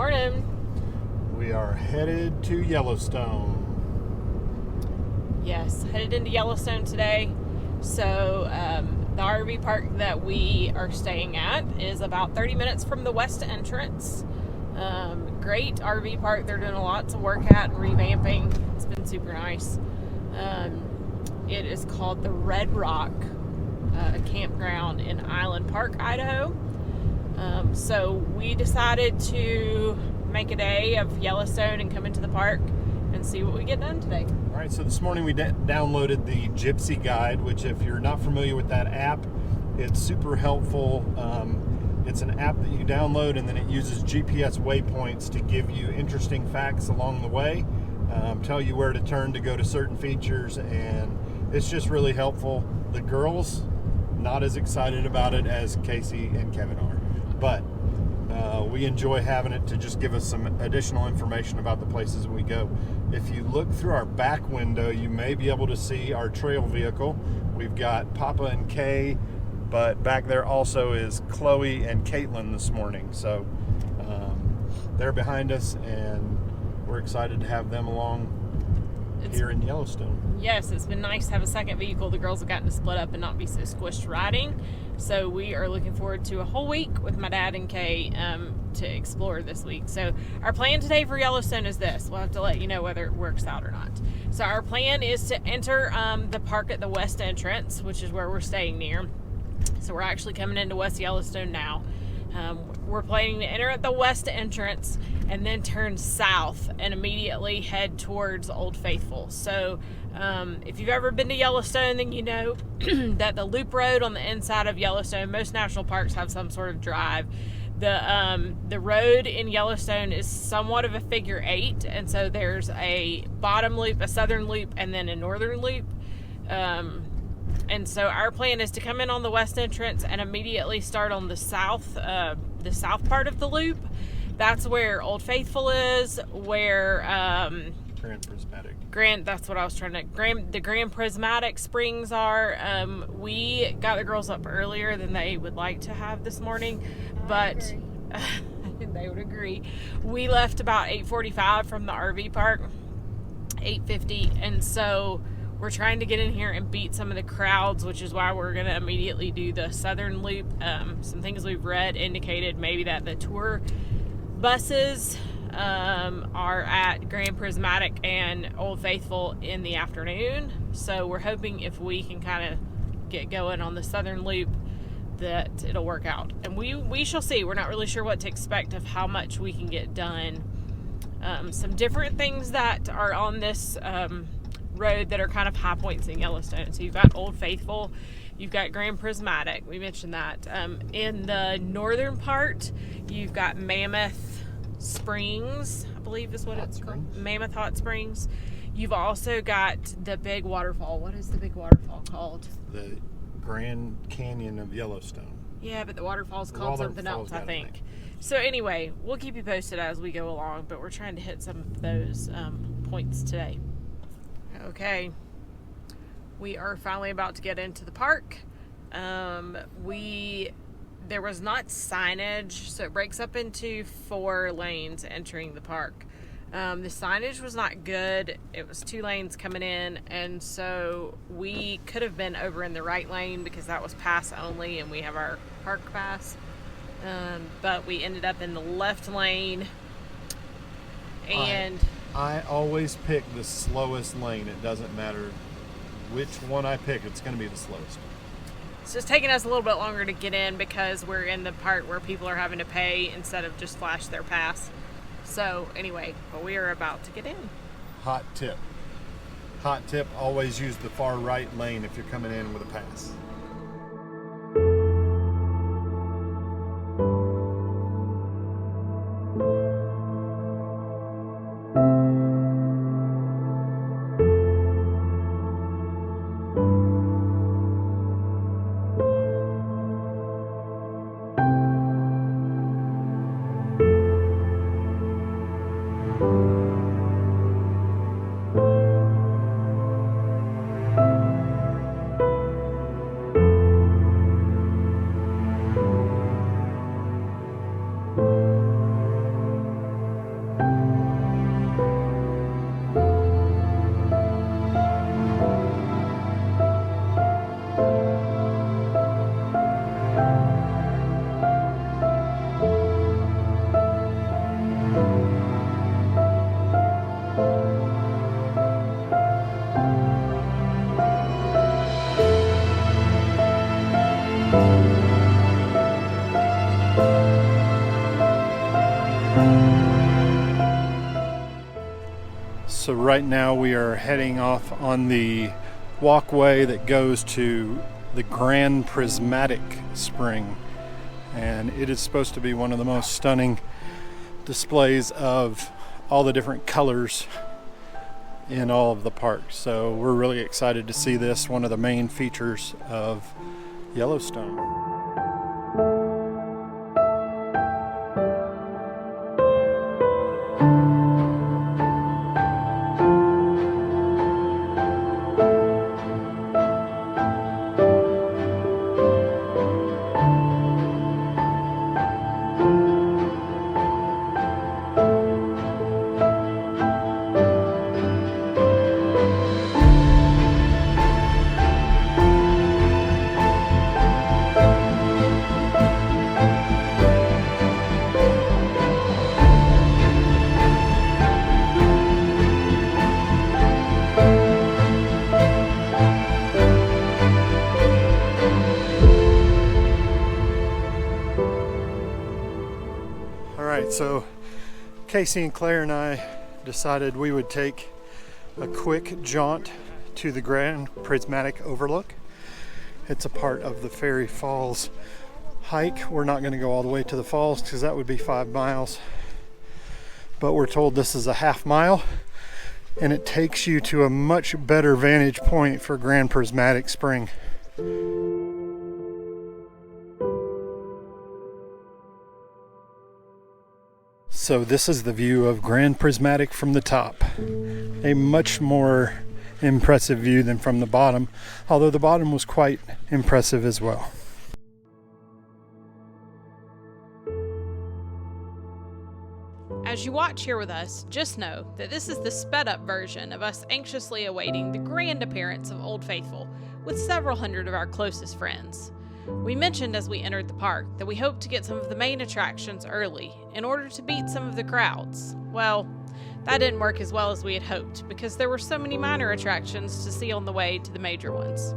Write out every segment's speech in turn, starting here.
morning. We are headed to Yellowstone. Yes, headed into Yellowstone today. So the RV park that we are staying at is about 30 minutes from the west entrance. Great RV park. They're doing a lot to work at and revamping. It's been super nice. It is called the Red Rock Campground in Island Park, Idaho. So we decided to make a day of Yellowstone and come into the park and see what we get done today. All right, so this morning we downloaded the Gypsy Guide, which if you're not familiar with that app, it's super helpful. It's an app that you download and then it uses GPS waypoints to give you interesting facts along the way, tell you where to turn to go to certain features, and it's just really helpful. The girls, not as excited about it as Casey and Kevin are, but we enjoy having it to just give us some additional information about the places we go. If you look through our back window, you may be able to see our trail vehicle. We've got Papa and Kay, but back there also is Chloe and Caitlin this morning. So they're behind us, and we're excited to have them along here in Yellowstone. Yes, it's been nice to have a second vehicle. The girls have gotten to split up and not be so squished riding. So we are looking forward to a whole week with my dad and Kay to explore this week. So our plan today for Yellowstone is this. We'll have to let you know whether it works out or not. So our plan is to enter the park at the west entrance, which is where we're staying near. So we're actually coming into West Yellowstone now. We're planning to enter at the west entrance and then turn south and immediately head towards Old Faithful. So if you've ever been to Yellowstone, then you know that the loop road on the inside of Yellowstone, most national parks have some sort of drive. The road in Yellowstone is somewhat of a figure 8, and so there's a bottom loop, a southern loop, and then a northern loop. And so our plan is to come in on the west entrance and immediately start on the south part of the loop. That's where Old Faithful is, where Grand Prismatic. That's what I was trying to. The Grand Prismatic Springs are. We got the girls up earlier than they would like to have this morning, but they would agree. We left about 8:45 from the RV park, 8:50, and so we're trying to get in here and beat some of the crowds, which is why we're going to immediately do the southern loop. Some things we've read indicated maybe that the tour buses are at Grand Prismatic and Old Faithful in the afternoon. So we're hoping if we can kind of get going on the southern loop that it'll work out. And we shall see. We're not really sure what to expect of how much we can get done. Some different things that are on this road that are kind of high points in Yellowstone. So you've got Old Faithful, you've got Grand Prismatic, we mentioned that. In the northern part, you've got Mammoth Springs, I believe is what it's called. Mammoth Hot Springs. You've also got the big waterfall. What is the big waterfall called? The Grand Canyon of Yellowstone. Yeah, but the waterfall's called something else, I think. So anyway, we'll keep you posted as we go along, but we're trying to hit some of those points today. Okay, we are finally about to get into the park. There was not signage, so it breaks up into 4 lanes entering the park. The signage was not good. It was 2 lanes coming in, and so we could have been over in the right lane because that was pass only and we have our park pass. But we ended up in the left lane, and I always pick the slowest lane. It doesn't matter which one I pick, it's going to be the slowest. it's just taking us a little bit longer to get in because we're in the part where people are having to pay instead of just flash their pass. So anyway, but we are about to get in. Hot tip, always use the far right lane if you're coming in with a pass. So right now we are heading off on the walkway that goes to the Grand Prismatic Spring, and it is supposed to be one of the most stunning displays of all the different colors in all of the park. So we're really excited to see this, one of the main features of Yellowstone. So Casey and Claire and I decided we would take a quick jaunt to the Grand Prismatic Overlook. It's a part of the Fairy Falls hike. We're not going to go all the way to the falls because that would be 5 miles. But we're told this is a half mile and it takes you to a much better vantage point for Grand Prismatic Spring. So this is the view of Grand Prismatic from the top. A much more impressive view than from the bottom, although the bottom was quite impressive as well. As you watch here with us, just know that this is the sped up version of us anxiously awaiting the grand appearance of Old Faithful with several hundred of our closest friends. We mentioned as we entered the park that we hoped to get some of the main attractions early in order to beat some of the crowds. Well, that didn't work as well as we had hoped because there were so many minor attractions to see on the way to the major ones.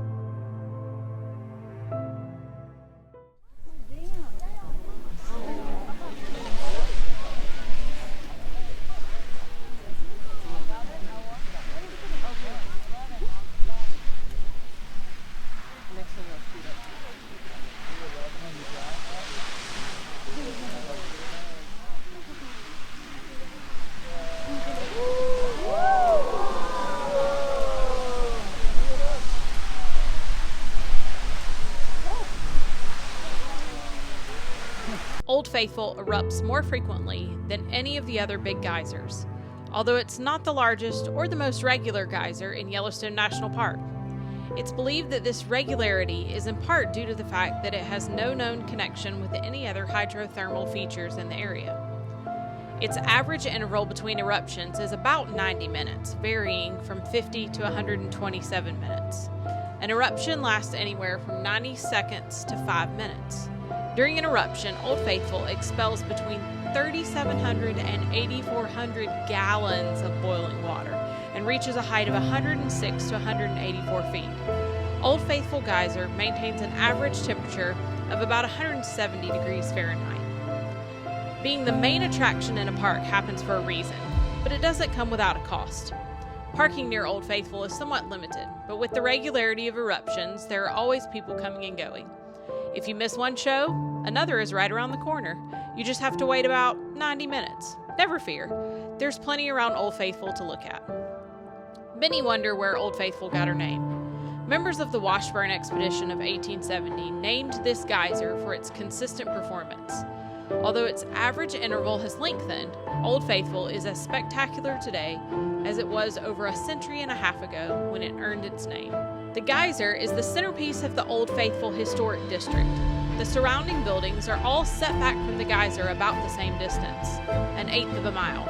Old Faithful erupts more frequently than any of the other big geysers, although it's not the largest or the most regular geyser in Yellowstone National Park. It's believed that this regularity is in part due to the fact that it has no known connection with any other hydrothermal features in the area. Its average interval between eruptions is about 90 minutes, varying from 50 to 127 minutes. An eruption lasts anywhere from 90 seconds to 5 minutes. During an eruption, Old Faithful expels between 3,700 and 8,400 gallons of boiling water and reaches a height of 106 to 184 feet. Old Faithful Geyser maintains an average temperature of about 170 degrees Fahrenheit. Being the main attraction in a park happens for a reason, but it doesn't come without a cost. Parking near Old Faithful is somewhat limited, but with the regularity of eruptions, there are always people coming and going. If you miss one show, another is right around the corner. You just have to wait about 90 minutes. Never fear, there's plenty around Old Faithful to look at. Many wonder where Old Faithful got her name. Members of the Washburn expedition of 1870 named this geyser for its consistent performance. Although its average interval has lengthened, Old Faithful is as spectacular today as it was over a century and a half ago when it earned its name. The geyser is the centerpiece of the Old Faithful Historic District. The surrounding buildings are all set back from the geyser about the same distance, an eighth of a mile.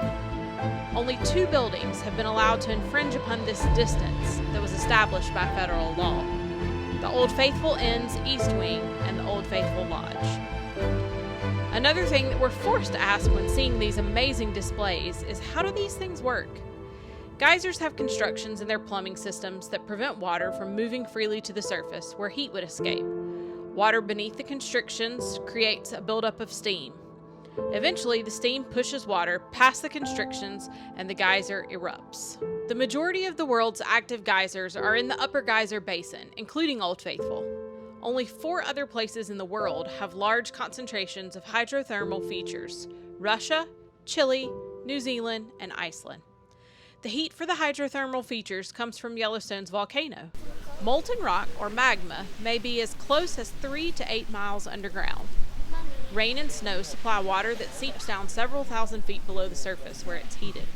Only 2 buildings have been allowed to infringe upon this distance that was established by federal law: the Old Faithful Inn's East Wing and the Old Faithful Lodge. Another thing that we're forced to ask when seeing these amazing displays is, how do these things work? Geysers have constructions in their plumbing systems that prevent water from moving freely to the surface where heat would escape. Water beneath the constrictions creates a buildup of steam. Eventually, the steam pushes water past the constrictions and the geyser erupts. The majority of the world's active geysers are in the Upper Geyser Basin, including Old Faithful. Only 4 other places in the world have large concentrations of hydrothermal features: Russia, Chile, New Zealand, and Iceland. The heat for the hydrothermal features comes from Yellowstone's volcano. Molten rock, or magma, may be as close as 3 to 8 miles underground. Rain and snow supply water that seeps down several thousand feet below the surface where it's heated.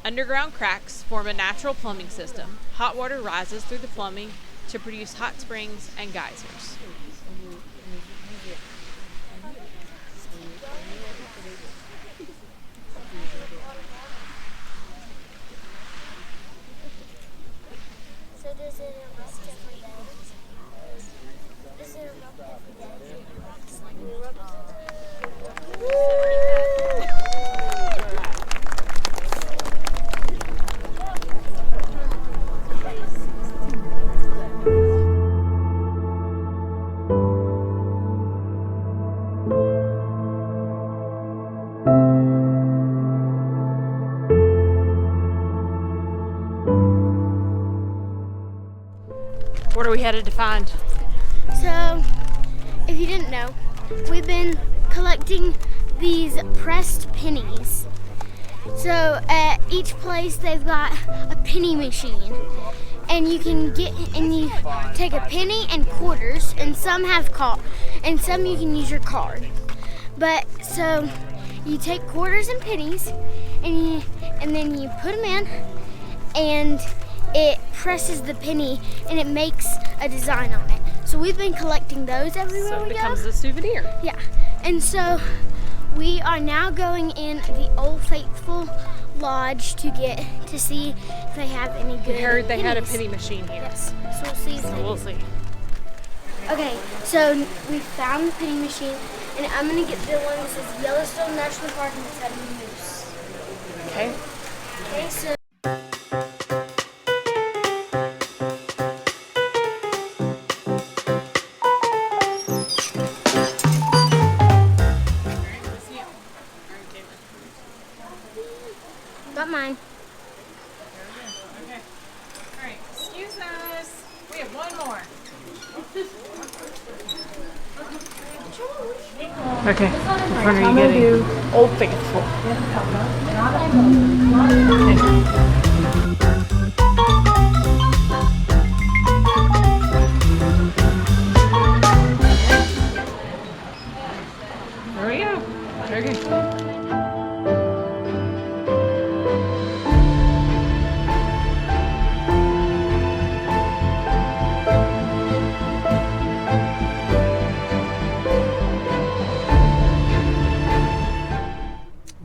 Underground cracks form a natural plumbing system. Hot water rises through the plumbing to produce hot springs and geysers. So does it erupt every day? Does it erupt every day? What are we headed to find? So, if you didn't know, we've been collecting these pressed pennies. So at each place they've got a penny machine, and you can you take a penny and quarters, and some have and some you can use your card. But so you take quarters and pennies, and then you put them in, and it presses the penny and it makes a design on it. So we've been collecting those everywhere So we it go. becomes a souvenir. Yeah, and so we are now going in the Old Faithful Lodge to see if they have any good We heard they had a pennies. penny machine here. Yes, so we'll see. So we'll see. Okay, so we found the penny machine, and I'm gonna get the one that says Yellowstone National Park and it's got a moose. Okay. Okay, so. Got mine. Okay. All right. Excuse us. We have one more. Okay. Which one are you getting? Old Faithful. There we go. Okay.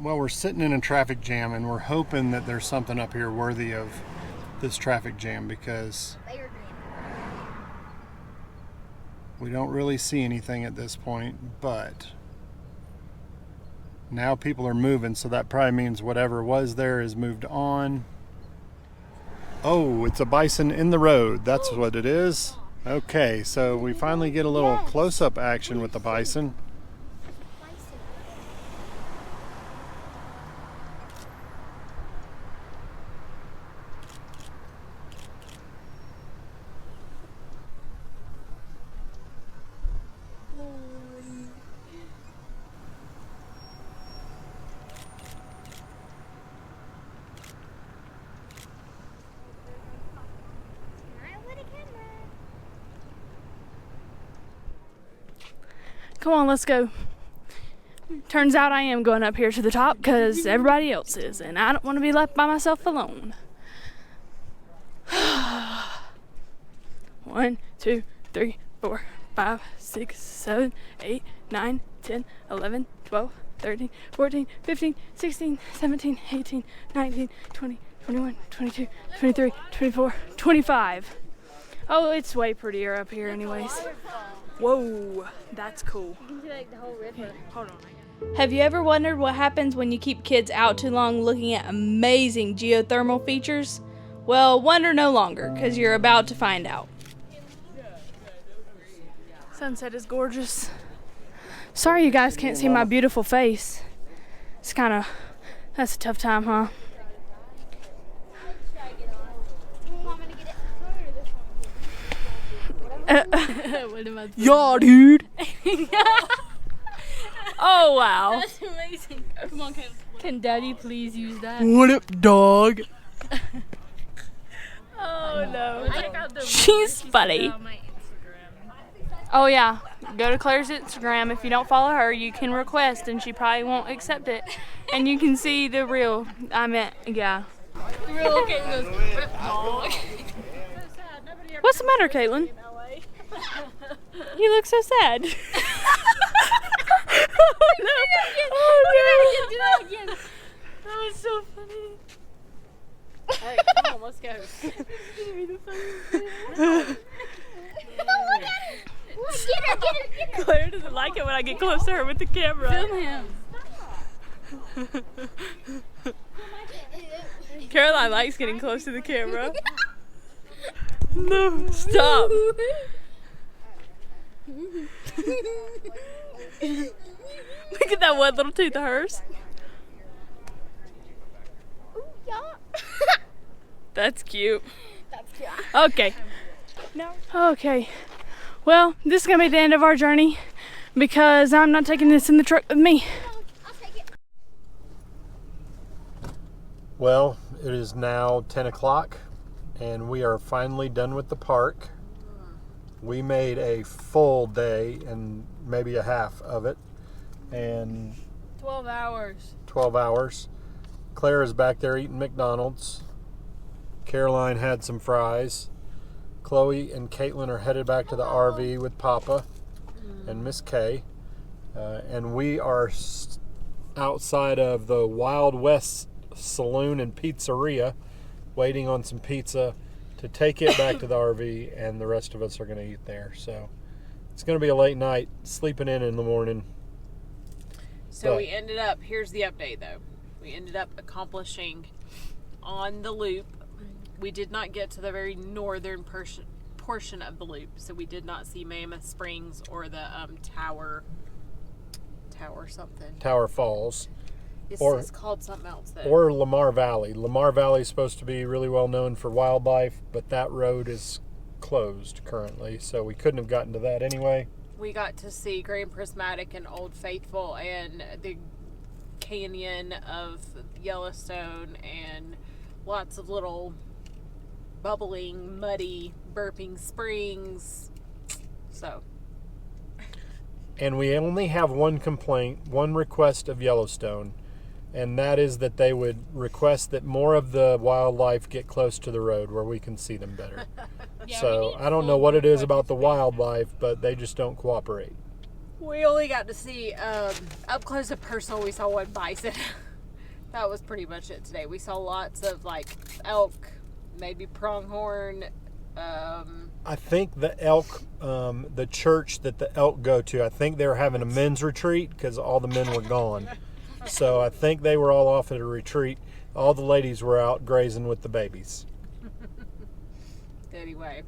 Well, we're sitting in a traffic jam and we're hoping that there's something up here worthy of this traffic jam, because we don't really see anything at this point, but now people are moving, so that probably means whatever was there is moved on. Oh, it's a bison in the road. That's what it is. Okay, so we finally get a little close-up action with the bison. Come on, let's go. Turns out I am going up here to the top because everybody else is, and I don't want to be left by myself alone. 1, 2, 3, 4, 5, 6, 7, 8, 9, 10, 11, 12, 13, 14, 15, 16, 17, 18, 19, 20, 21, 22, 23, 24, 25. Oh, it's way prettier up here anyways. Whoa, that's cool. You can do like the whole river. Hold on. Have you ever wondered what happens when you keep kids out too long looking at amazing geothermal features? Well, wonder no longer, because you're about to find out. Sunset is gorgeous. Sorry you guys can't see my beautiful face. It's kind of, that's a tough time, huh? Yeah, dude. Oh, wow. That's amazing. Come on, Caleb. Can Daddy please use that? What up, dog? Oh no. She's funny. Oh, yeah. Go to Claire's Instagram. If you don't follow her, you can request, and she probably won't accept it. And you can see the real, yeah. The real Caitlin goes, what up, dog? What's the matter, Caitlin? You look so sad. Oh, no. Oh, Do that again. that was so funny. Alright, come on, let's go. Claire doesn't like it when I get close to her with the camera. Film him. Caroline likes getting close to the camera. No, stop. Look at that one little tooth of hers. That's cute. Okay. No. Okay. Well, this is going to be the end of our journey because I'm not taking this in the truck with me. Well, it is now 10 o'clock and we are finally done with the park. We made a full day and maybe a half of it, and 12 hours. 12 hours. Claire is back there eating McDonald's. Caroline had some fries. Chloe and Caitlin are headed back to the RV with Papa and Miss Kay. And we are outside of the Wild West Saloon and Pizzeria waiting on some pizza to take it back to the RV, and the rest of us are going to eat there. So it's going to be a late night, sleeping in the morning. So we ended up, here's the update though. We ended up accomplishing on the loop. We did not get to the very northern portion of the loop, so we did not see Mammoth Springs or the Tower something. Tower Falls. It's called something else though. Or Lamar Valley. Lamar Valley is supposed to be really well known for wildlife, but that road is closed currently, so we couldn't have gotten to that anyway. We got to see Grand Prismatic and Old Faithful and the Canyon of Yellowstone and lots of little bubbling, muddy, burping springs. So. And we only have one complaint, one request of Yellowstone, and that is that they would request that more of the wildlife get close to the road where we can see them better. So I don't know what it is about the wildlife, but they just don't cooperate. We only got to see up close and personal. We saw one bison. That was pretty much it today. We saw lots of like elk, maybe pronghorn. I think the elk, the church that the elk go to, I think they were having a men's retreat because all the men were gone. So I think they were all off at a retreat. All the ladies were out grazing with the babies. Anyway.